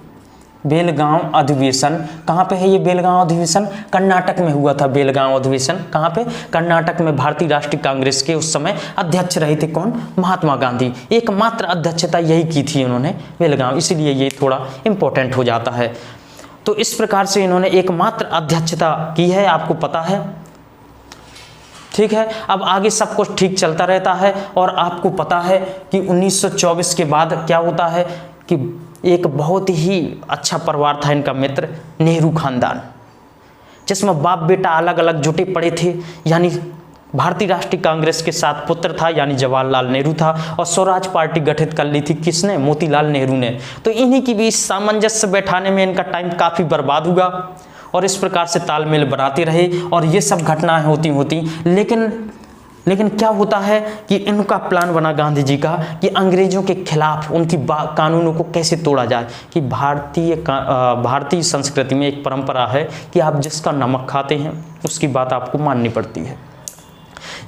बेलगांव अधिवेशन। कहाँ पे है ये बेलगांव अधिवेशन? कर्नाटक में हुआ था बेलगांव अधिवेशन। कहाँ पे? कर्नाटक में। भारतीय राष्ट्रीय कांग्रेस के उस समय अध्यक्ष रहे थे कौन? महात्मा गांधी। एकमात्र अध्यक्षता यही की थी उन्होंने बेलगांव, इसीलिए ये थोड़ा इंपॉर्टेंट हो जाता है। तो इस प्रकार से इन्होंने एकमात्र अध्यक्षता की है, आपको पता है, ठीक है। अब आगे सब कुछ ठीक चलता रहता है और आपको पता है कि 1924 के बाद क्या होता है कि एक बहुत ही अच्छा परिवार था इनका मित्र, नेहरू खानदान, जिसमें बाप बेटा अलग अलग जुटे पड़े थे। यानी भारतीय राष्ट्रीय कांग्रेस के साथ पुत्र था, यानी जवाहरलाल नेहरू था, और स्वराज पार्टी गठित कर ली थी किसने? मोतीलाल नेहरू ने। तो इन्हीं की भी सामंजस्य बैठाने में इनका टाइम काफ़ी बर्बाद हुआ और इस प्रकार से तालमेल बनाते रहे और ये सब घटनाएं होती लेकिन क्या होता है कि इनका प्लान बना गांधी जी का कि अंग्रेजों के खिलाफ उनकी कानूनों को कैसे तोड़ा जाए। कि भारतीय संस्कृति में एक परंपरा है कि आप जिसका नमक खाते हैं उसकी बात आपको माननी पड़ती है,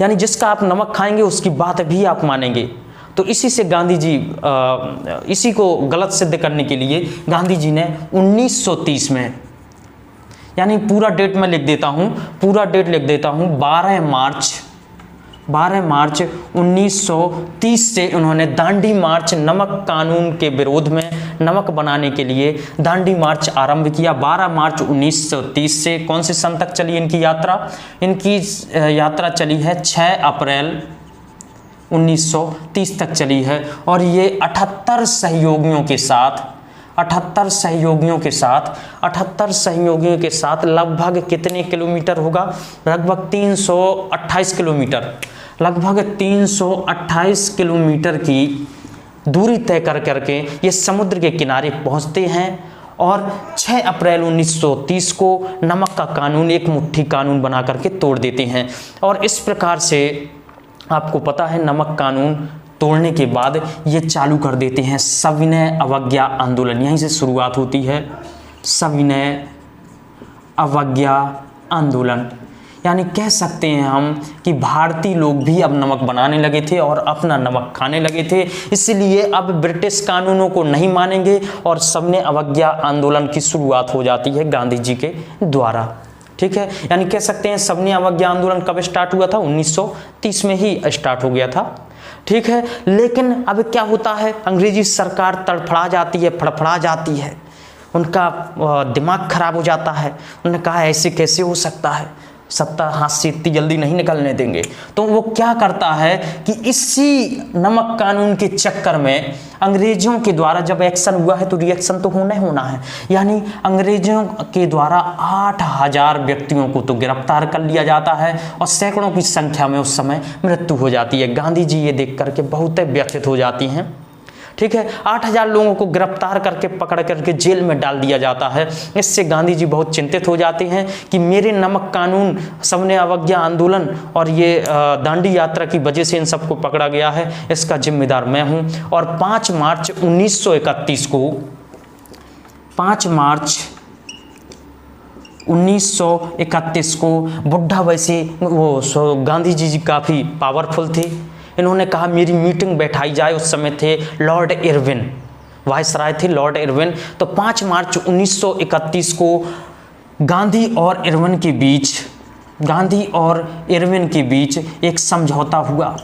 यानी जिसका आप नमक खाएंगे उसकी बात भी आप मानेंगे। तो इसी से गांधी जी इसी को गलत सिद्ध करने के लिए गांधी जी ने 1930 में, यानी पूरा डेट मैं लिख देता हूँ, 12 मार्च 1930 से उन्होंने दांडी मार्च, नमक कानून के विरोध में नमक बनाने के लिए दांडी मार्च आरंभ किया। 12 मार्च 1930 से कौन से सन तक चली इनकी यात्रा? इनकी यात्रा चली है 6 अप्रैल 1930 तक चली है और ये 78 सहयोगियों के साथ लगभग कितने किलोमीटर होगा? लगभग 328 किलोमीटर, लगभग 328 किलोमीटर की दूरी तय करके ये समुद्र के किनारे पहुंचते हैं और 6 अप्रैल 1930 को नमक का कानून, एक मुट्ठी कानून बना करके तोड़ देते हैं। और इस प्रकार से आपको पता है नमक कानून तोड़ने के बाद ये चालू कर देते हैं सविनय अवज्ञा आंदोलन। यहीं से शुरुआत होती है सविनय अवज्ञा आंदोलन। यानी कह सकते हैं हम कि भारतीय लोग भी अब नमक बनाने लगे थे और अपना नमक खाने लगे थे, इसलिए अब ब्रिटिश कानूनों को नहीं मानेंगे और सविनय अवज्ञा आंदोलन की शुरुआत हो जाती है गांधी जी के द्वारा। ठीक है, यानी कह सकते हैं सविनय अवज्ञा आंदोलन कब स्टार्ट हुआ था? 1930 में ही स्टार्ट हो गया था। ठीक है, लेकिन अब क्या होता है, अंग्रेजी सरकार तड़फड़ा जाती है, फड़फड़ा जाती है, उनका दिमाग खराब हो जाता है। उन्होंने कहा ऐसे कैसे हो सकता है, सत्ता हाथ से इतनी जल्दी नहीं निकलने देंगे। तो वो क्या करता है कि इसी नमक कानून के चक्कर में अंग्रेजों के द्वारा जब एक्शन हुआ है तो रिएक्शन तो होना है। यानी अंग्रेजों के द्वारा 8000 व्यक्तियों को तो गिरफ्तार कर लिया जाता है और सैकड़ों की संख्या में उस समय मृत्यु हो जाती है। गांधी जी ये देख करके बहुत व्यथित हो जाती हैं। ठीक है, 8000 लोगों को गिरफ्तार करके पकड़ करके जेल में डाल दिया जाता है। इससे गांधी जी बहुत चिंतित हो जाते हैं कि मेरे नमक कानून, सविनय अवज्ञा आंदोलन और ये दांडी यात्रा की वजह से इन सबको पकड़ा गया है, इसका जिम्मेदार मैं हूं। और 5 मार्च 1931 5 मार्च 1931 को बुड्ढा, वैसे वो गांधी जी काफ़ी पावरफुल थे, इन्होंने कहा मेरी मीटिंग बैठाई जाए। उस समय थे लॉर्ड इरविन, वायसराय थे लॉर्ड इरविन। तो 5 मार्च 1931 को गांधी और इरविन के बीच एक समझौता हुआ।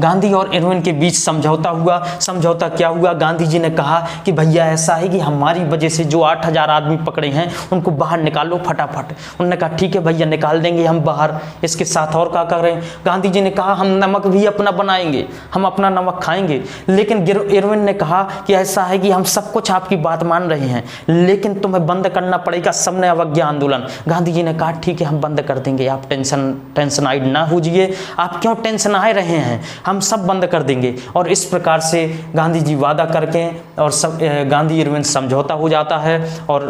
गांधी और इरविन के बीच समझौता हुआ। समझौता क्या हुआ? गांधी जी ने कहा कि भैया ऐसा है कि हमारी वजह से जो 8,000 आदमी पकड़े हैं उनको बाहर निकालो फटाफट। उन्होंने कहा ठीक है भैया निकाल देंगे हम बाहर। इसके साथ और क्या कर रहे हैं? गांधी जी ने कहा हम नमक भी अपना बनाएंगे, हम अपना नमक खाएंगे। लेकिन इरविन ने कहा कि ऐसा है कि हम सब कुछ आपकी बात मान रहे हैं, लेकिन तुम्हें बंद करना पड़ेगा सबने अवज्ञा आंदोलन। गांधी जी ने कहा ठीक है हम बंद कर देंगे, आप टेंशनाइड ना होइए, आप क्यों टेंशन आए रहे हैं, हम सब बंद कर देंगे। और इस प्रकार से गांधी जी वादा करके और सब गांधी इरविन समझौता हो जाता है। और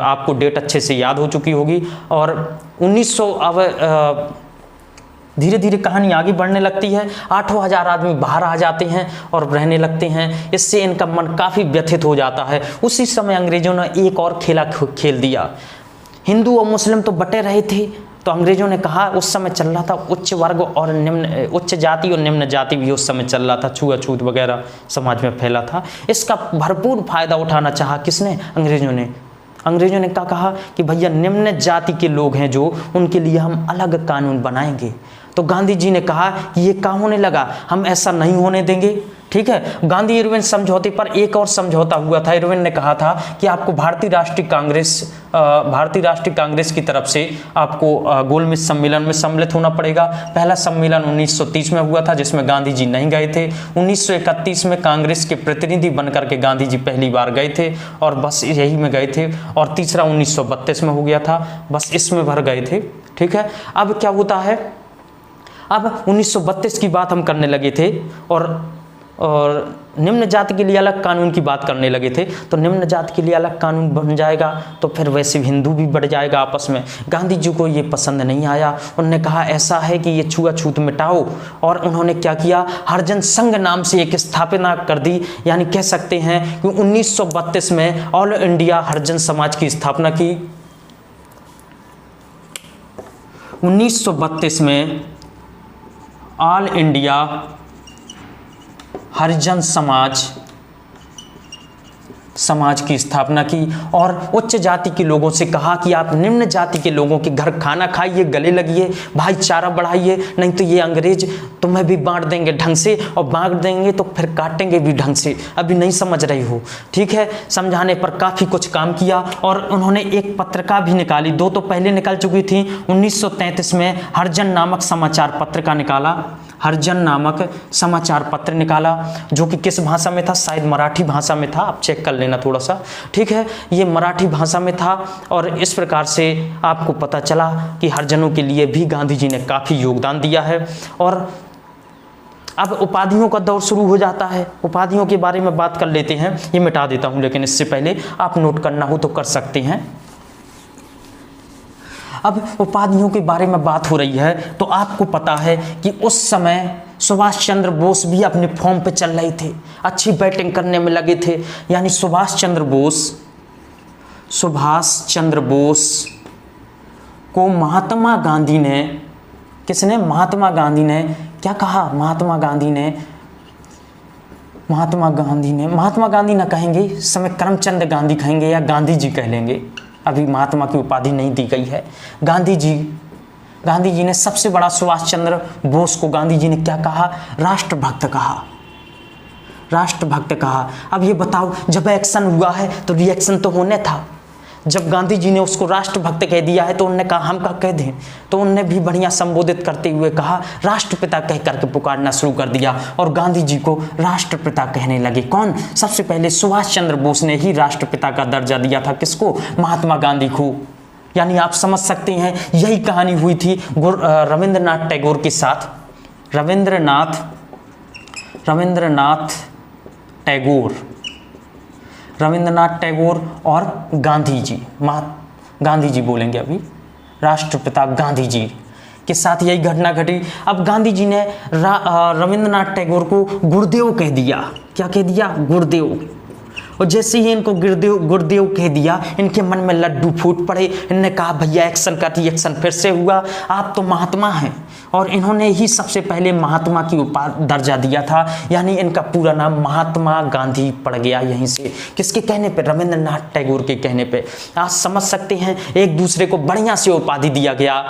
आपको डेट अच्छे से याद हो चुकी होगी। और 1900 अब धीरे धीरे कहानी आगे बढ़ने लगती है। 8,000 आदमी बाहर आ जाते हैं और रहने लगते हैं। इससे इनका मन काफ़ी व्यथित हो जाता है। उसी समय अंग्रेजों ने एक और खेला खेल दिया। हिंदू और मुस्लिम तो बटे रहे थे, तो अंग्रेजों ने कहा, उस समय चल रहा था उच्च वर्ग और निम्न, उच्च जाति और निम्न जाति भी उस समय चल रहा था, छुआछूत वगैरह समाज में फैला था। इसका भरपूर फायदा उठाना चाहा किसने? अंग्रेजों ने क्या कहा कि भैया निम्न जाति के लोग हैं जो, उनके लिए हम अलग कानून बनाएंगे। तो गांधी जी ने कहा कि ये क्या होने लगा, हम ऐसा नहीं होने देंगे। ठीक है, गांधी इरविन समझौते पर एक और समझौता हुआ था। इरविन ने कहा था कि आपको भारतीय राष्ट्रीय कांग्रेस की तरफ से आपको गोलमेज सम्मेलन में सम्मिलित होना पड़ेगा। पहला सम्मेलन 1930 में हुआ था जिसमें गांधी जी नहीं गए थे। 1931 में कांग्रेस के प्रतिनिधि बनकर के गांधी जी पहली बार गए थे और बस यही में गए थे। और तीसरा 1932 में हो गया था, बस इसमें भर गए थे। ठीक है, अब क्या होता है, अब 1932 की बात हम करने लगे थे और निम्न जाति के लिए अलग कानून की बात करने लगे थे। तो निम्न जाति के लिए अलग कानून बन जाएगा तो फिर वैसे हिंदू भी बढ़ जाएगा आपस में। गांधी जी को ये पसंद नहीं आया। उन्होंने कहा ऐसा है कि ये छुआछूत मिटाओ। और उन्होंने क्या किया, हरिजन संघ नाम से एक स्थापना कर दी। यानी कह सकते हैं कि 1932 में ऑल इंडिया हरिजन समाज की स्थापना की। 1932 में ऑल इंडिया हरिजन समाज की स्थापना की और उच्च जाति के लोगों से कहा कि आप निम्न जाति के लोगों के घर खाना खाइए, गले लगिए, भाईचारा बढ़ाइए, नहीं तो ये अंग्रेज तुम्हें भी बांट देंगे ढंग से, और बांट देंगे तो फिर काटेंगे भी ढंग से। अभी नहीं समझ रही हो, ठीक है। समझाने पर काफ़ी कुछ काम किया और उन्होंने एक पत्रिका भी निकाली। 2 तो पहले निकल चुकी थी। 1933 में हरिजन नामक समाचार पत्र का निकाला, हरिजन नामक समाचार पत्र निकाला, जो कि किस भाषा में था? शायद मराठी भाषा में था, आप चेक कर लेना थोड़ा सा। ठीक है, ये मराठी भाषा में था। और इस प्रकार से आपको पता चला कि हरिजनों के लिए भी गांधी जी ने काफ़ी योगदान दिया है। और अब उपाधियों का दौर शुरू हो जाता है। उपाधियों के बारे में बात कर लेते हैं। ये मिटा देता हूँ, लेकिन इससे पहले आप नोट करना हो तो कर सकते हैं। अब उपाधियों के बारे में बात हो रही है तो आपको पता है कि उस समय सुभाष चंद्र बोस भी अपने फॉर्म पे चल रहे थे, अच्छी बैटिंग करने में लगे थे। यानी सुभाष चंद्र बोस को महात्मा गांधी ने, किसने? महात्मा गांधी ने क्या कहा? महात्मा गांधी ना कहेंगे, इस समय करमचंद गांधी कहेंगे या गांधी जी कह लेंगे। अभी महात्मा की उपाधि नहीं दी गई है। गांधी जी ने सबसे बड़ा सुभाष चंद्र बोस को गांधी जी ने क्या कहा? राष्ट्रभक्त कहा। अब ये बताओ, जब एक्शन हुआ है तो रिएक्शन तो होने था। जब गांधी जी ने उसको राष्ट्रभक्त कह दिया है तो उन्होंने कहा हम क्या कह दें, तो उन्होंने भी बढ़िया संबोधित करते हुए कहा, राष्ट्रपिता कह करके पुकारना शुरू कर दिया और गांधी जी को राष्ट्रपिता कहने लगे। कौन? सबसे पहले सुभाष चंद्र बोस ने ही राष्ट्रपिता का दर्जा दिया था। किसको? महात्मा गांधी को। यानी आप समझ सकते हैं यही कहानी हुई थी रविंद्रनाथ टैगोर के साथ। रविंद्रनाथ टैगोर और गांधी जी बोलेंगे अभी, राष्ट्रपिता गांधी जी के साथ यही घटना घटी। अब गांधी जी ने रविंद्रनाथ टैगोर को गुरुदेव कह दिया। क्या कह दिया? गुरुदेव। और जैसे ही इनको गुरुदेव कह दिया, इनके मन में लड्डू फूट पड़े। इनने कहा भैया एक्शन का रिएक्शन फिर से हुआ, आप तो महात्मा हैं। और इन्होंने ही सबसे पहले महात्मा की दर्जा दिया था, यानी इनका पूरा नाम महात्मा गांधी पड़ गया यहीं से। किसके कहने पे? रविंद्रनाथ टैगोर के कहने पे। आप समझ सकते हैं, एक दूसरे को बढ़िया से उपाधि दिया गया।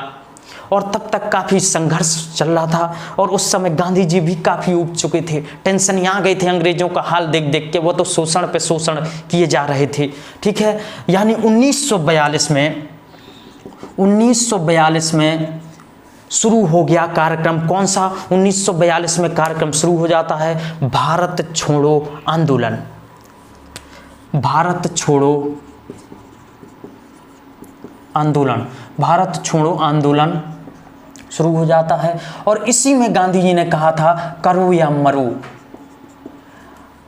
और तब तक काफ़ी संघर्ष चल रहा था और उस समय गांधी जी भी काफ़ी उब चुके थे, टेंशन यहाँ गए थे अंग्रेजों का हाल देख देख के। वो तो शोषण पे शोषण किए जा रहे थे, ठीक है। यानी 1942 में शुरू हो गया कार्यक्रम। कौन सा? 1942 में कार्यक्रम शुरू हो जाता है भारत छोड़ो आंदोलन। भारत छोड़ो आंदोलन, भारत छोड़ो आंदोलन शुरू हो जाता है। और इसी में गांधी जी ने कहा था करो या मरो।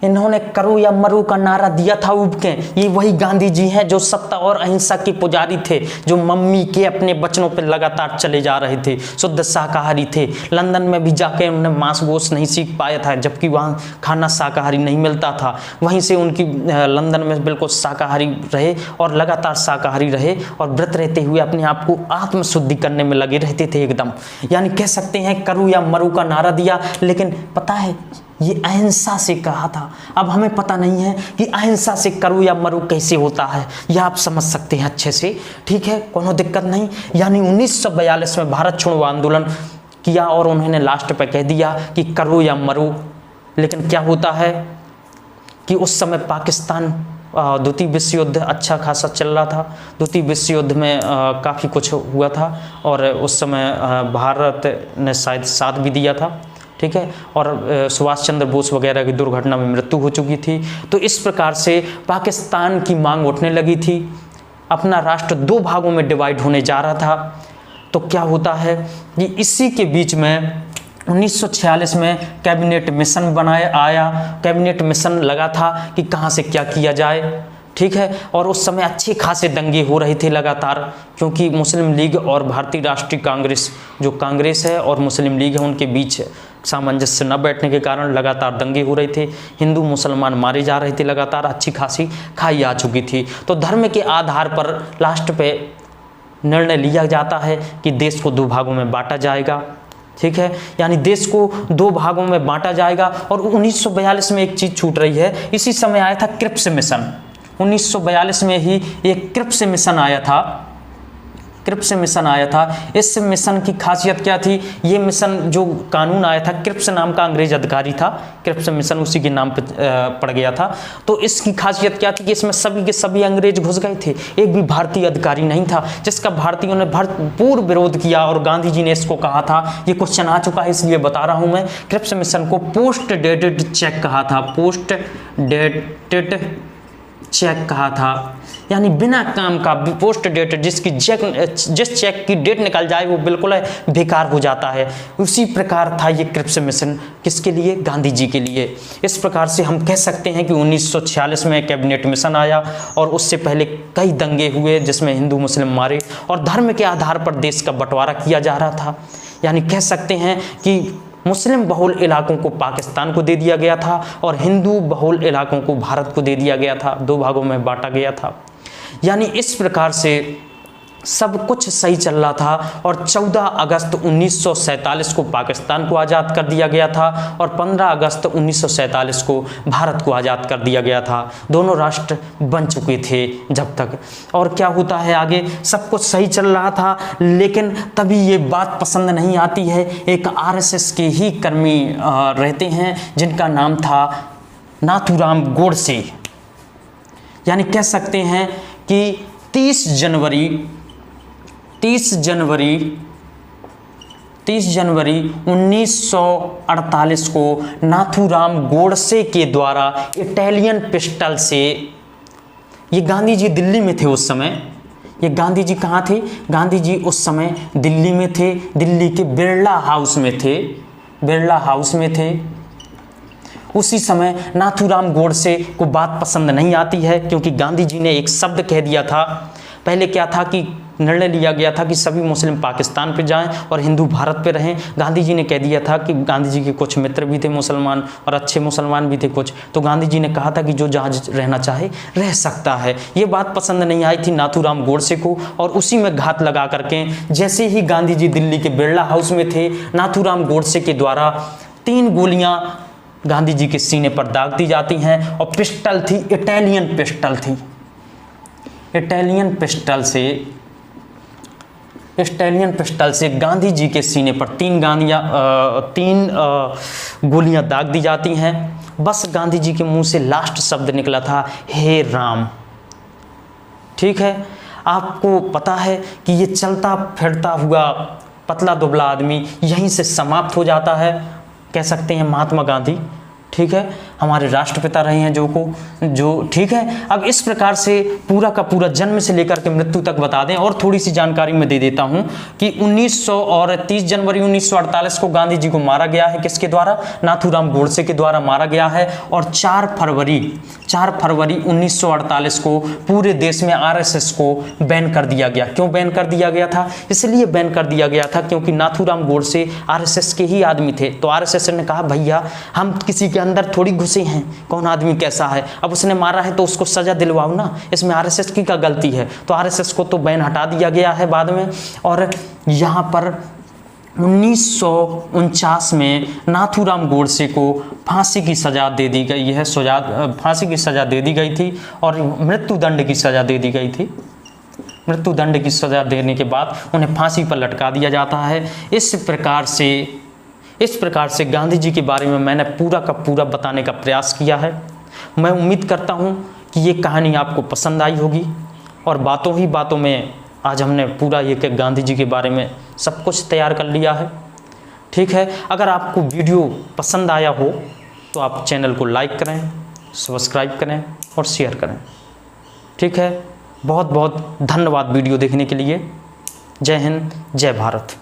इन्होंने करो या मरो का नारा दिया था उब के। ये वही गांधी जी हैं जो सत्ता और अहिंसा के पुजारी थे, जो मम्मी के अपने बचनों पर लगातार चले जा रहे थे, शुद्ध शाकाहारी थे। लंदन में भी जाके उन्होंने मांस गोश्त नहीं सीख पाया था, जबकि वहाँ खाना शाकाहारी नहीं मिलता था। वहीं से उनकी लंदन में बिल्कुल शाकाहारी रहे और लगातार शाकाहारी रहे और व्रत रहते हुए अपने आप को आत्मशुद्धि करने में लगे रहते थे एकदम। यानी कह सकते हैं करो या मरो का नारा दिया। लेकिन पता है ये अहिंसा से कहा था। अब हमें पता नहीं है कि अहिंसा से करो या मरो कैसे होता है, यह आप समझ सकते हैं अच्छे से, ठीक है, कोनो दिक्कत नहीं। यानी 1942 में भारत छोड़ो आंदोलन किया और उन्होंने लास्ट पे कह दिया कि करो या मरो। लेकिन क्या होता है कि उस समय पाकिस्तान द्वितीय विश्व युद्ध अच्छा खासा चल रहा था। द्वितीय विश्व युद्ध में काफ़ी कुछ हुआ था और उस समय भारत ने शायद साथ भी दिया था, ठीक है। और सुभाष चंद्र बोस वगैरह की दुर्घटना में मृत्यु हो चुकी थी। तो इस प्रकार से पाकिस्तान की मांग उठने लगी थी, अपना राष्ट्र दो भागों में डिवाइड होने जा रहा था। तो क्या होता है कि इसी के बीच में 1946 में कैबिनेट मिशन आया। कैबिनेट मिशन लगा था कि कहाँ से क्या किया जाए, ठीक है। और उस समय अच्छे खासे दंगे हो रहे थे लगातार, क्योंकि मुस्लिम लीग और भारतीय राष्ट्रीय कांग्रेस, जो कांग्रेस है और मुस्लिम लीग है, उनके बीच सामंजस्य न बैठने के कारण लगातार दंगे हो रहे थे। हिंदू मुसलमान मारे जा रहे थे लगातार, अच्छी खासी खाई आ चुकी थी। तो धर्म के आधार पर लास्ट पे निर्णय लिया जाता है कि देश को दो भागों में बांटा जाएगा, ठीक है। यानी देश को दो भागों में बांटा जाएगा। और 1942 में एक चीज़ छूट रही है, इसी समय आया था क्रिप्स मिशन। 1942 में ही एक क्रिप्स मिशन आया था। क्रिप्स मिशन आया था। इस मिशन की खासियत क्या थी? ये मिशन जो कानून आया था, क्रिप्स नाम का अंग्रेज अधिकारी था, क्रिप्स मिशन उसी के नाम पे पड़ गया था। तो इसकी खासियत क्या थी कि इसमें सभी के सभी अंग्रेज घुस गए थे, एक भी भारतीय अधिकारी नहीं था, जिसका भारतीयों ने भरपूर विरोध किया। और गांधी जी ने इसको कहा था, ये क्वेश्चन आ चुका है इसलिए बता रहा हूँ मैं, क्रिप्स मिशन को पोस्ट डेटेड चेक कहा था, पोस्ट डेटेड चेक कहा था। यानी बिना काम का पोस्ट डेटेड, जिस चेक की डेट निकल जाए वो बिल्कुल बेकार हो जाता है। उसी प्रकार था ये क्रिप्स मिशन, किसके लिए? गांधी जी के लिए। इस प्रकार से हम कह सकते हैं कि 1946 में कैबिनेट मिशन आया और उससे पहले कई दंगे हुए जिसमें हिंदू मुस्लिम मारे और धर्म के आधार पर देश का बंटवारा किया जा रहा था। यानी कह सकते हैं कि मुस्लिम बहुल इलाकों को पाकिस्तान को दे दिया गया था और हिंदू बहुल इलाकों को भारत को दे दिया गया था, दो भागों में बांटा गया था। यानी इस प्रकार से सब कुछ सही चल रहा था। और 14 अगस्त 1947 को पाकिस्तान को आज़ाद कर दिया गया था और 15 अगस्त 1947 को भारत को आज़ाद कर दिया गया था। दोनों राष्ट्र बन चुके थे जब तक। और क्या होता है आगे? सब कुछ सही चल रहा था, लेकिन तभी ये बात पसंद नहीं आती है। एक आरएसएस के ही कर्मी रहते हैं जिनका नाम था नाथूराम गोडसे। यानी कह सकते हैं कि 30 जनवरी 1948 को नाथूराम गोडसे के द्वारा इटालियन पिस्टल से, ये गांधी जी दिल्ली में थे उस समय। ये गांधी जी कहाँ थे? गांधी जी उस समय दिल्ली में थे, दिल्ली के बिरला हाउस में थे, बिरला हाउस में थे। उसी समय नाथूराम गोडसे को बात पसंद नहीं आती है, क्योंकि गांधी जी ने एक शब्द कह दिया था। पहले क्या था कि निर्णय लिया गया था कि सभी मुस्लिम पाकिस्तान पे जाएं और हिंदू भारत पे रहें। गांधी जी ने कह दिया था कि गांधी जी के कुछ मित्र भी थे मुसलमान और अच्छे मुसलमान भी थे कुछ, तो गांधी जी ने कहा था कि जो जहाँ रहना चाहे रह सकता है। ये बात पसंद नहीं आई थी नाथूराम गोडसे को, और उसी में घात लगा करके जैसे ही गांधी जी दिल्ली के बिरला हाउस में थे, नाथूराम गोडसे के द्वारा 3 गोलियाँ गांधी जी के सीने पर दाग दी जाती हैं, और पिस्टल थी, इटालियन पिस्टल थी। इटालियन पिस्टल से गांधी जी के सीने पर 3 गोलियां दाग दी जाती हैं। बस गांधी जी के मुंह से लास्ट शब्द निकला था, हे राम। ठीक है, आपको पता है कि ये चलता फिरता हुआ पतला दुबला आदमी यहीं से समाप्त हो जाता है। कह सकते हैं महात्मा गांधी, ठीक है, हमारे राष्ट्रपिता रहे हैं जो ठीक है। अब इस प्रकार से पूरा का पूरा जन्म से लेकर के मृत्यु तक बता दें, और थोड़ी सी जानकारी मैं दे देता हूं कि 30 जनवरी 1948 को गांधी जी को मारा गया है। किसके द्वारा? नाथूराम गोडसे के द्वारा मारा गया है। और 4 फरवरी 1948 को पूरे देश में आरएसएस को बैन कर दिया गया। क्यों बैन कर दिया गया था? इसलिए बैन कर दिया गया था क्योंकि नाथूराम गोडसे आरएसएस के ही आदमी थे। तो आरएसएस ने कहा भैया हम किसी के अंदर थोड़ी घुसे हैं, कौन आदमी कैसा है, अब उसने मारा है तो उसको सजा दिलवाओ ना, इसमें आरएसएस की क्या गलती है। तो आरएसएस को तो बैन हटा दिया गया है बाद में। और यहाँ पर 1949 में नाथूराम गोडसे को फांसी की सजा दे दी गई है। फांसी की सजा दे दी गई थी और मृत्युदंड की सजा दे दी गई थी। मृत्युदंड की सजा देने के बाद उन्हें फांसी पर लटका दिया जाता है। इस प्रकार से गांधी जी के बारे में मैंने पूरा का पूरा बताने का प्रयास किया है। मैं उम्मीद करता हूं कि ये कहानी आपको पसंद आई होगी, और बातों ही बातों में आज हमने पूरा ये कि गांधी जी के बारे में सब कुछ तैयार कर लिया है। ठीक है, अगर आपको वीडियो पसंद आया हो तो आप चैनल को लाइक करें, सब्सक्राइब करें और शेयर करें। ठीक है, बहुत बहुत धन्यवाद वीडियो देखने के लिए। जय हिंद, जय भारत।